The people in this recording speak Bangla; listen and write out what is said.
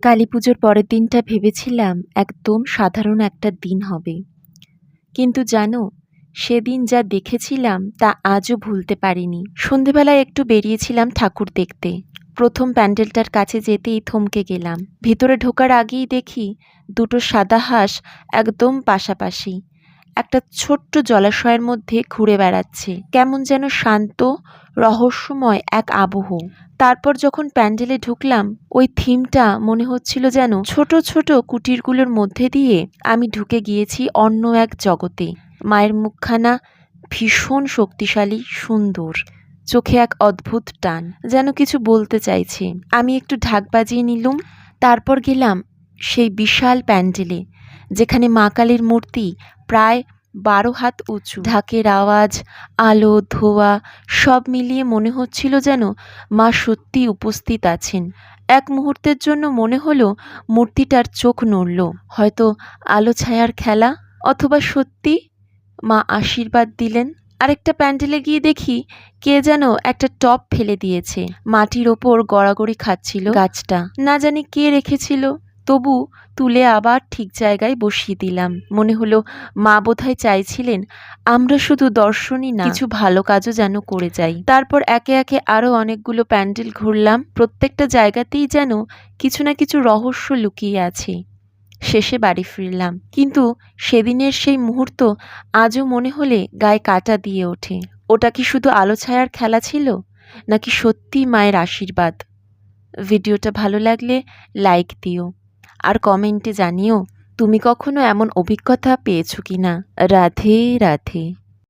কালীপুজোর পরের দিনটা ভেবেছিলাম একদম সাধারণ একটা দিন হবে। কিন্তু জানো, সেদিন যা দেখেছিলাম তা আজও ভুলতে পারিনি। সন্ধেবেলায় একটু বেরিয়েছিলাম ঠাকুর দেখতে। প্রথম প্যান্ডেলটার কাছে যেতেই থমকে গেলাম। ভিতরে ঢোকার আগেই দেখি দুটো সাদা হাঁস একদম পাশাপাশি একটা ছোট্ট জলাশয়ের মধ্যে ঘুরে বেড়াচ্ছে। কেমন যেন শান্ত, রহস্যময় এক আবহ। তারপর যখন প্যান্ডেলে ঢুকলাম, ওই থিমটা মনে হচ্ছিল যেন ছোট ছোট কুটিরগুলোর মধ্যে দিয়ে আমি ঢুকে গিয়েছি অন্য এক জগতে। মায়ের মুখখানা ভীষণ শক্তিশালী, সুন্দর, চোখে এক অদ্ভুত টান, যেন কিছু বলতে চাইছে। আমি একটু ঢাক বাজিয়ে নিলুম। তারপর গেলাম সেই বিশাল প্যান্ডেলে, যেখানে মা কালীর মূর্তি প্রায় 12 হাত উঁচু। ঢাকের আওয়াজ, আলো, ধোঁয়া সব মিলিয়ে মনে হচ্ছিল যেন মা সত্যি উপস্থিত আছেন। এক মুহূর্তের জন্য মনে হলো মূর্তিটার চোখ নড়ল, হয়তো আলো ছায়ার খেলা, অথবা সত্যি মা আশীর্বাদ দিলেন। আরেকটা প্যান্ডেলে গিয়ে দেখি কে যেন একটা টব ফেলে দিয়েছে। মাটির ওপর গড়াগড়ি খাচ্ছিল গাছটা। না জানি কে রেখেছিল, তবু তুলে আবার ঠিক জায়গায় বসিয়ে দিলাম। মনে হলো মা বোধহয় চাইছিলেন আমরা শুধু দর্শনই না, কিছু ভালো কাজও যেন করে যাই। তারপর একে একে আরো অনেকগুলো প্যান্ডেল ঘুরলাম। প্রত্যেকটা জায়গাতেই যেন কিছু না কিছু রহস্য লুকিয়ে আছে। শেষে বাড়ি ফিরলাম, কিন্তু সেদিনের সেই মুহূর্ত আজও মনে হলে গায়ে কাঁটা দিয়ে ওঠে। ওটা কি শুধু আলো ছায়ার খেলা ছিল, নাকি সত্যি মায়ের আশীর্বাদ? ভিডিওটা ভালো লাগলে লাইক দিও, আর কমেন্টে জানিও তুমি কখনো এমন অভিজ্ঞতা পেয়েছো কিনা। রাধে রাধে।